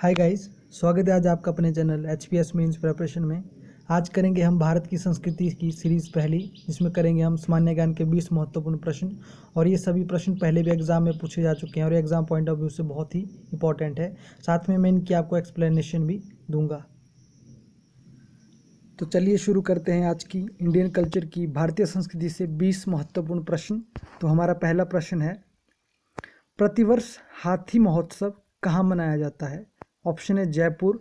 Hi guys, स्वागत है आज आपका अपने चैनल HPS मेंस प्रिपरेशन में। आज करेंगे हम भारत की संस्कृति की सीरीज़ पहली, जिसमें करेंगे हम सामान्य ज्ञान के 20 महत्वपूर्ण प्रश्न। और ये सभी प्रश्न पहले भी एग्जाम में पूछे जा चुके हैं और एग्जाम पॉइंट ऑफ व्यू से बहुत ही इंपॉर्टेंट है। साथ में मैं इनकी आपको एक्सप्लेनेशन भी दूंगा। तो चलिए शुरू करते हैं आज की इंडियन कल्चर की भारतीय संस्कृति से 20 महत्वपूर्ण प्रश्न। तो हमारा पहला प्रश्न है, प्रतिवर्ष हाथी महोत्सव कहाँ मनाया जाता है? ऑप्शन है जयपुर,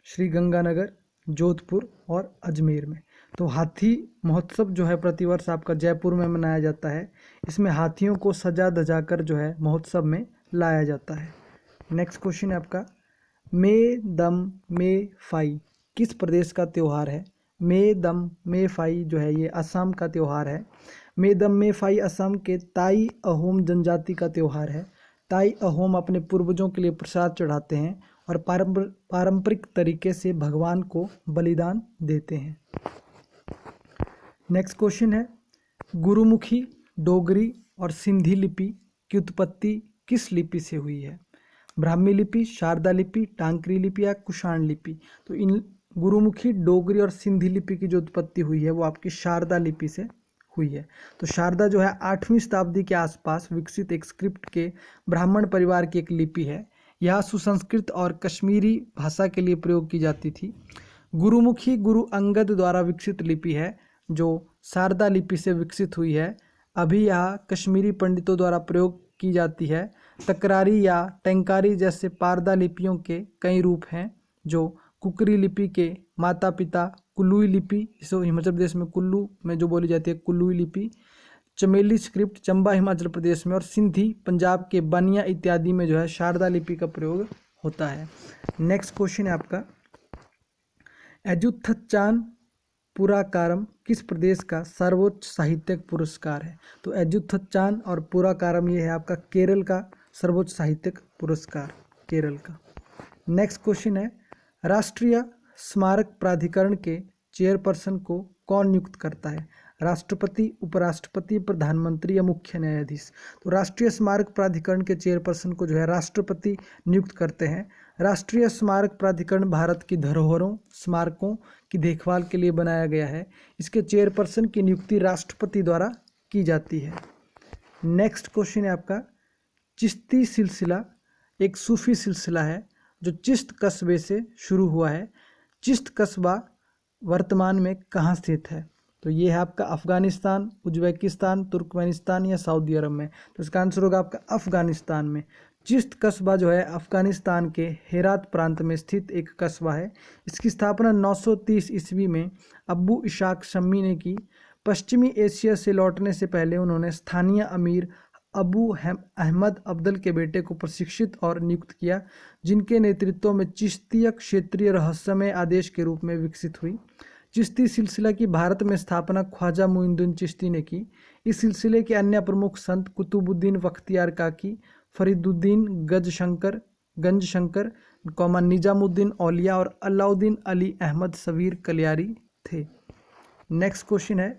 श्री गंगानगर, जोधपुर और अजमेर में। तो हाथी महोत्सव जो है प्रतिवर्ष आपका जयपुर में मनाया जाता है। इसमें हाथियों को सजा धजा कर जो है महोत्सव में लाया जाता है। नेक्स्ट क्वेश्चन है आपका, मे दम मे फाई किस प्रदेश का त्यौहार है? मे दम मे फाई जो है ये असम का त्यौहार है। मे दम मे फाई असम के ताई अहोम जनजाति का त्यौहार है। ताई अहोम अपने पूर्वजों के लिए प्रसाद चढ़ाते हैं और पारंपरिक तरीके से भगवान को बलिदान देते हैं। नेक्स्ट क्वेश्चन है, गुरुमुखी, डोगरी और सिंधी लिपि की उत्पत्ति किस लिपि से हुई है? ब्राह्मी लिपि, शारदा लिपि, टांकरी लिपि या कुषाण लिपि? तो इन गुरुमुखी, डोगरी और सिंधी लिपि की जो उत्पत्ति हुई है वो आपकी शारदा लिपि से हुई है। तो शारदा जो है 8वीं शताब्दी के आसपास विकसित एक स्क्रिप्ट के ब्राह्मण परिवार की एक लिपि है। यह सुसंस्कृत और कश्मीरी भाषा के लिए प्रयोग की जाती थी। गुरुमुखी गुरु अंगद द्वारा विकसित लिपि है जो शारदा लिपि से विकसित हुई है। अभी यह कश्मीरी पंडितों द्वारा प्रयोग की जाती है। तकरारी या टंकारी जैसे पारदा लिपियों के कई रूप हैं जो कुकरी लिपि के माता पिता, कुल्लूई लिपि जिसे हिमाचल प्रदेश में कुल्लू में जो बोली जाती है कुल्लूई लिपि, चमेली स्क्रिप्ट चंबा हिमाचल प्रदेश में और सिंधी पंजाब के बनिया इत्यादि में जो है शारदा लिपि का प्रयोग होता है। नेक्स्ट क्वेश्चन है आपका, एजुथचान पुराकारम किस प्रदेश का सर्वोच्च साहित्यिक पुरस्कार है? तो एजुथचान और पुराकारम ये है आपका केरल का सर्वोच्च साहित्यिक पुरस्कार, केरल का। नेक्स्ट क्वेश्चन है, राष्ट्रीय स्मारक प्राधिकरण के चेयरपर्सन को कौन नियुक्त करता है? राष्ट्रपति, उपराष्ट्रपति, प्रधानमंत्री या मुख्य न्यायाधीश? तो राष्ट्रीय स्मारक प्राधिकरण के चेयरपर्सन को जो है राष्ट्रपति नियुक्त करते हैं। राष्ट्रीय स्मारक प्राधिकरण भारत की धरोहरों, स्मारकों की देखभाल के लिए बनाया गया है। इसके चेयरपर्सन की नियुक्ति राष्ट्रपति द्वारा की जाती है। नेक्स्ट क्वेश्चन है आपका, चिश्ती सिलसिला एक सूफी सिलसिला है जो चिश्त कस्बे से शुरू हुआ है। चिश्त कस्बा वर्तमान में कहाँ स्थित है? तो ये है आपका अफगानिस्तान, उज्बेकिस्तान, तुर्कमेनिस्तान या सऊदी अरब में। तो इसका आंसर होगा आपका अफगानिस्तान में। चिश्त कस्बा जो है अफगानिस्तान के हेरात प्रांत में स्थित एक कस्बा है। इसकी स्थापना 930 ईस्वी में अब्बू इशाक शम्मी ने की। पश्चिमी एशिया से लौटने से पहले उन्होंने स्थानीय अमीर अबू अहमद अब्दल के बेटे को प्रशिक्षित और नियुक्त किया, जिनके नेतृत्व में चिश्तिया क्षेत्रीय रहस्यमय आदेश के रूप में विकसित हुई। चिश्ती सिलसिला की भारत में स्थापना ख्वाजा मुइनुद्दीन चिश्ती ने की। इस सिलसिले के अन्य प्रमुख संत कुतुबुद्दीन बख्तियार काकी, फरीदुद्दीन गंजशंकर, निजामुद्दीन औलिया और अलाउद्दीन अली अहमद सवीर कलियारी थे। नेक्स्ट क्वेश्चन है,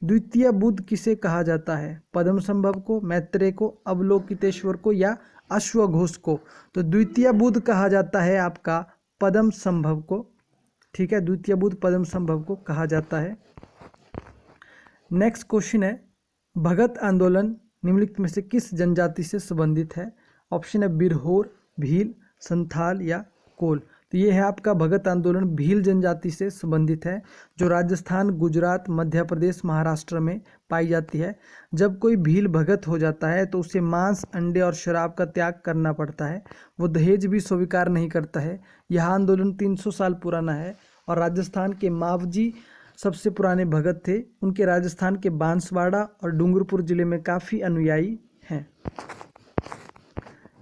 द्वितीय बुद्ध किसे कहा जाता है? पद्मसंभव को, मैत्रेय को, अवलोकितेश्वर को या अश्वघोष को? तो द्वितीय बुद्ध कहा जाता है आपका पद्मसंभव को। ठीक है, द्वितीय बुद्ध पद्मसंभव को कहा जाता है। नेक्स्ट क्वेश्चन है, भगत आंदोलन निम्नलिखित में से किस जनजाति से संबंधित है? ऑप्शन है बिरहोर, भील, संथाल या कोल? तो ये है आपका भगत आंदोलन भील जनजाति से संबंधित है, जो राजस्थान, गुजरात, मध्य प्रदेश, महाराष्ट्र में पाई जाती है। जब कोई भील भगत हो जाता है तो उसे मांस, अंडे और शराब का त्याग करना पड़ता है। वो दहेज भी स्वीकार नहीं करता है। यह आंदोलन 300 साल पुराना है और राजस्थान के मावजी सबसे पुराने भगत थे। उनके राजस्थान के बांसवाड़ा और डूंगरपुर जिले में काफ़ी अनुयायी हैं।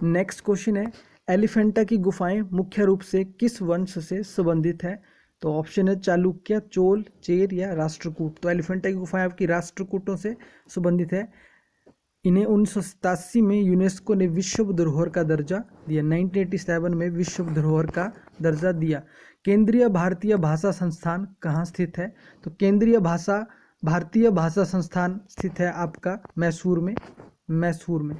नेक्स्ट क्वेश्चन है, एलिफेंटा की गुफाएं मुख्य रूप से किस वंश से संबंधित है? तो ऑप्शन है चालुक्य, चोल, चेर या राष्ट्रकूट? तो एलिफेंटा की गुफाएं आपकी राष्ट्रकूटों से संबंधित है। इन्हें 1987 में यूनेस्को ने विश्व धरोहर का दर्जा दिया। 1987 में विश्व धरोहर का दर्जा दिया। केंद्रीय भारतीय भाषा संस्थान कहाँ स्थित है? तो केंद्रीय भारतीय भाषा संस्थान स्थित है आपका मैसूर में। मैसूर में।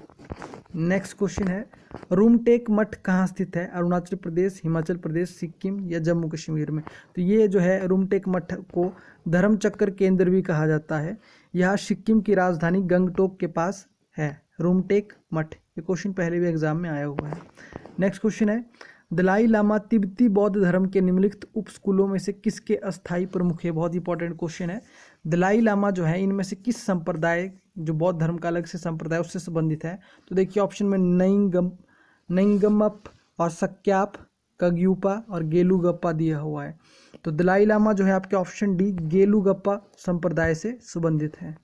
नेक्स्ट क्वेश्चन है, रूमटेक मठ कहाँ स्थित है? अरुणाचल प्रदेश, हिमाचल प्रदेश, सिक्किम या जम्मू कश्मीर में? तो ये जो है रूमटेक मठ को धर्मचक्र केंद्र भी कहा जाता है। यह सिक्किम की राजधानी गंगटोक के पास है, रूमटेक मठ। ये क्वेश्चन पहले भी एग्जाम में आया हुआ है। नेक्स्ट क्वेश्चन है, दलाई लामा तिब्बती बौद्ध धर्म के निम्नलिखित उप स्कूलों में से किसके अस्थायी प्रमुख है? बहुत इंपॉर्टेंट क्वेश्चन है। दलाई लामा जो है इनमें से किस संप्रदाय, जो बौद्ध धर्म का अलग से संप्रदाय उससे संबंधित है? तो देखिए ऑप्शन में नइंगमप और सक्याप, कग्यूपा और गेलुगप्पा दिया हुआ है। तो दलाई लामा जो है आपके ऑप्शन डी गेलुगप्पा संप्रदाय से संबंधित है।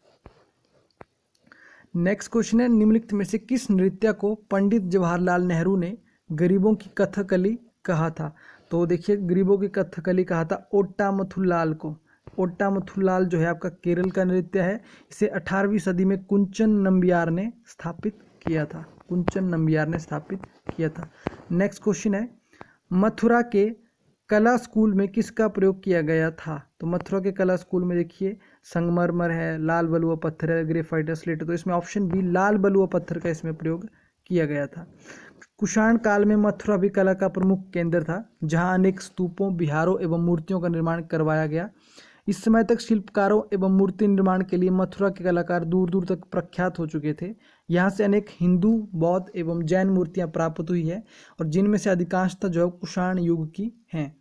नेक्स्ट क्वेश्चन है, निम्नलिखित में से किस नृत्य को पंडित जवाहरलाल नेहरू ने गरीबों की कथकली कहा था? तो देखिए गरीबों की कथकली कहा था ओट्टामथुल्लाल को। ओट्टामथुल्लाल जो है आपका केरल का नृत्य है। इसे 18वीं सदी में कुंचन नंबियार ने स्थापित किया था। कुंचन नंबियार ने स्थापित किया था। नेक्स्ट क्वेश्चन है, मथुरा के कला स्कूल में किसका प्रयोग किया गया था? तो मथुरा के कला स्कूल में देखिए संगमरमर है, लाल बलुआ पत्थर है, ग्रेफाइट स्लेट है। तो इसमें ऑप्शन बी लाल बलुआ पत्थर का इसमें प्रयोग किया गया था। कुषाण काल में मथुरा भी कला का प्रमुख केंद्र था, जहां अनेक स्तूपों, विहारों एवं मूर्तियों का निर्माण करवाया गया। इस समय तक शिल्पकारों एवं मूर्ति निर्माण के लिए मथुरा के कलाकार दूर दूर तक प्रख्यात हो चुके थे। यहाँ से अनेक हिंदू, बौद्ध एवं जैन मूर्तियां प्राप्त हुई है और जिनमें से अधिकांशतः जो है कुषाण युग की हैं।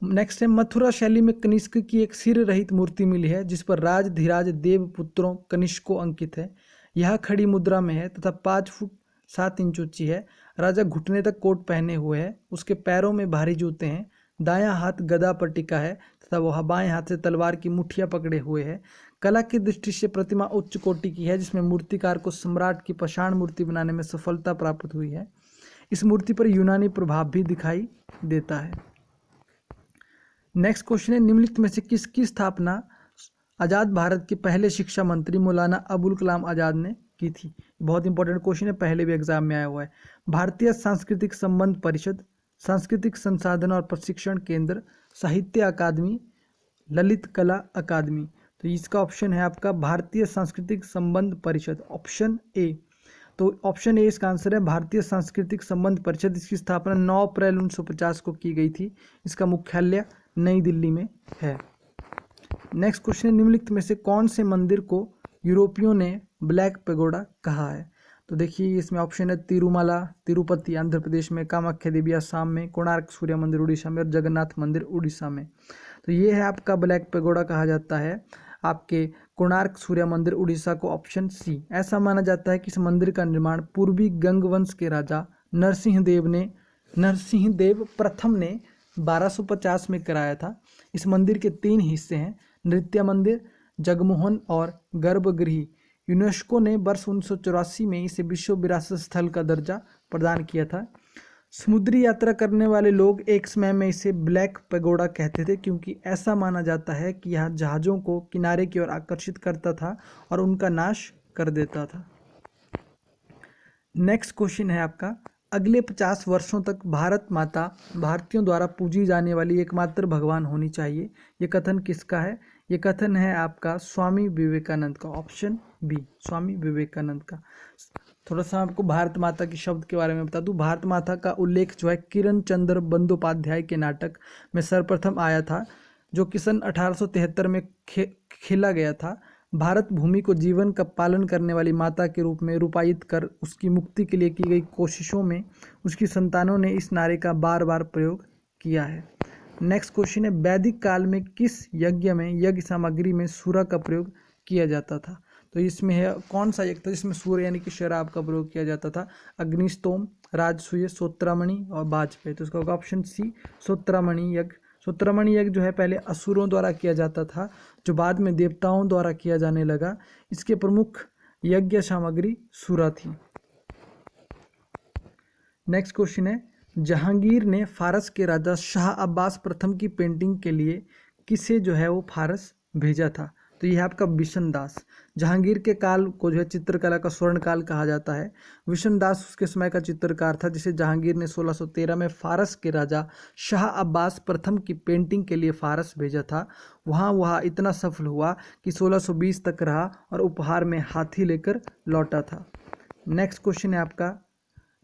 नेक्स्ट है, मथुरा शैली में कनिष्क की एक सिर रहित मूर्ति मिली है जिस पर राजधिराज देव पुत्रों कनिष्को अंकित है। यह खड़ी मुद्रा में है तथा 5 फुट 7 इंच ऊंची है। राजा घुटने तक कोट पहने हुए है, उसके पैरों में भारी जूते हैं, दायां हाथ गदा पर टिका है तथा वह बाएं हाथ से तलवार की मुठिया पकड़े हुए है। कला की दृष्टि से प्रतिमा उच्च कोटि की है, जिसमें मूर्तिकार को सम्राट की पाषाण मूर्ति बनाने में सफलता प्राप्त हुई है। इस मूर्ति पर यूनानी प्रभाव भी दिखाई देता है। नेक्स्ट क्वेश्चन है, निम्नलिखित में से किसकी स्थापना आज़ाद भारत के पहले शिक्षा मंत्री मौलाना अबुल कलाम आज़ाद ने की थी? बहुत इंपॉर्टेंट क्वेश्चन है, पहले भी एग्जाम में आया हुआ है। भारतीय सांस्कृतिक संबंध परिषद, सांस्कृतिक संसाधन और प्रशिक्षण केंद्र, साहित्य अकादमी, ललित कला अकादमी। तो इसका ऑप्शन है आपका भारतीय सांस्कृतिक संबंध परिषद, ऑप्शन ए। तो ऑप्शन ए इसका आंसर है, भारतीय सांस्कृतिक संबंध परिषद। इसकी स्थापना 9 अप्रैल 1950 को की गई थी। इसका मुख्यालय नई दिल्ली में है। नेक्स्ट क्वेश्चन है, निम्नलिखित में से कौन से मंदिर को यूरोपियों ने ब्लैक पेगोडा कहा है? तो देखिए इसमें ऑप्शन है तिरुमला, तिरुपति आंध्र प्रदेश में, कामाख्या देवी असम में, कोणार्क सूर्य मंदिर उड़ीसा में और जगन्नाथ मंदिर उड़ीसा में। तो ये है आपका ब्लैक पेगोडा कहा जाता है आपके कोणार्क सूर्य मंदिर उड़ीसा को, ऑप्शन सी। ऐसा माना जाता है कि इस मंदिर का निर्माण पूर्वी गंग वंश के राजा नरसिंह देव प्रथम ने 1250 में कराया था। इस मंदिर के 3 हिस्से हैं, नृत्य मंदिर, जगमोहन और गर्भगृह। यूनेस्को ने वर्ष 1984 में इसे विश्व विरासत स्थल का दर्जा प्रदान किया था। समुद्री यात्रा करने वाले लोग एक समय में इसे ब्लैक पेगोडा कहते थे, क्योंकि ऐसा माना जाता है कि यह जहाज़ों को किनारे की ओर आकर्षित करता था और उनका नाश कर देता था। नेक्स्ट क्वेश्चन है आपका, अगले 50 वर्षों तक भारत माता भारतीयों द्वारा पूजी जाने वाली एकमात्र भगवान होनी चाहिए। ये कथन किसका है? ये कथन है आपका स्वामी विवेकानंद का, ऑप्शन बी, स्वामी विवेकानंद का। थोड़ा सा आपको भारत माता की शब्द के बारे में बता दूं। भारत माता का उल्लेख जो है किरण चंद्र बंदोपाध्याय के नाटक में सर्वप्रथम आया था, जो कि सन 1873 में खेला गया था। भारत भूमि को जीवन का पालन करने वाली माता के रूप में रूपायित कर उसकी मुक्ति के लिए की गई कोशिशों में उसकी संतानों ने इस नारे का बार बार प्रयोग किया है। नेक्स्ट क्वेश्चन है, वैदिक काल में किस यज्ञ में यज्ञ सामग्री में सूरा का प्रयोग किया जाता था? तो इसमें है कौन सा यज्ञ था जिसमें सूर्य यानी कि शराब का प्रयोग किया जाता था? अग्निस्तोम, राजसूय, सोत्रामणि और वाजपेयी। तो इसका होगा ऑप्शन सी, सोत्रामणि यज्ञ। सोत्रामणि यज्ञ जो है पहले असुरों द्वारा किया जाता था, जो बाद में देवताओं द्वारा किया जाने लगा। इसके प्रमुख यज्ञ सामग्री सूरा थी। नेक्स्ट क्वेश्चन है, जहांगीर ने फारस के राजा शाह अब्बास प्रथम की पेंटिंग के लिए किसे जो है वो फारस भेजा था? तो यह है आपका बिशन दास। जहांगीर के काल को जो है चित्रकला का स्वर्ण काल कहा जाता है। बिशन दास उसके समय का चित्रकार था जिसे जहांगीर ने 1613 में फारस के राजा शाह अब्बास प्रथम की पेंटिंग के लिए फारस भेजा था। वह इतना सफल हुआ कि 1620 तक रहा और उपहार में हाथी लेकर लौटा था। नेक्स्ट क्वेश्चन है आपका,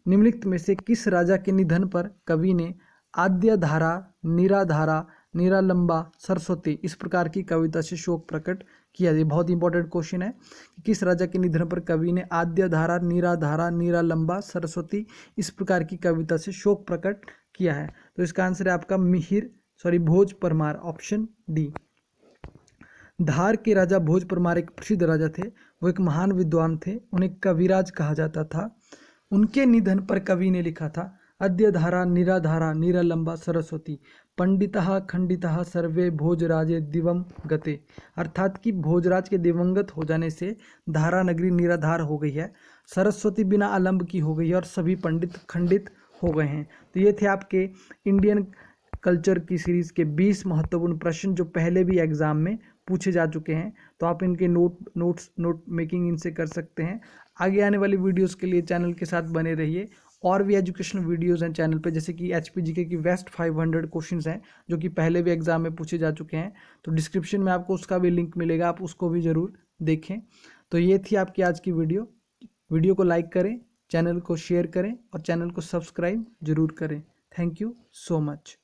निम्नलिखित में से किस राजा के निधन पर कवि ने आद्य धारा, निराधारा, निरालंबा, सरस्वती इस प्रकार की कविता से शोक प्रकट किया? ये बहुत इंपॉर्टेंट क्वेश्चन है कि किस राजा के निधन पर कवि ने आद्य धारा, निराधारा, निरालंबा, सरस्वती इस प्रकार की कविता से शोक प्रकट किया है? तो इसका आंसर है आपका भोज परमार, ऑप्शन डी। धार के राजा भोज परमार एक प्रसिद्ध राजा थे। वो एक महान विद्वान थे, उन्हें कविराज कहा जाता था। उनके निधन पर कवि ने लिखा था, अद्य धारा निराधारा निरालंबा सरस्वती पंडितः खंडितः सर्वे भोजराजे दिवम गते। अर्थात कि भोजराज के दिवंगत हो जाने से धारा नगरी निराधार हो गई है, सरस्वती बिना आलंब की हो गई है और सभी पंडित खंडित हो गए हैं। तो ये थे आपके इंडियन कल्चर की सीरीज के 20 महत्वपूर्ण प्रश्न जो पहले भी एग्जाम में पूछे जा चुके हैं। तो आप इनके नोट मेकिंग इनसे कर सकते हैं। आगे आने वाली वीडियोस के लिए चैनल के साथ बने रहिए। और भी एजुकेशनल वीडियोस हैं चैनल पे, जैसे कि HPGK की बेस्ट 500 क्वेश्चंस हैं जो कि पहले भी एग्जाम में पूछे जा चुके हैं। तो डिस्क्रिप्शन में आपको उसका भी लिंक मिलेगा, आप उसको भी ज़रूर देखें। तो ये थी आपकी आज की वीडियो को लाइक करें, चैनल को शेयर करें और चैनल को सब्सक्राइब जरूर करें। Thank you so much.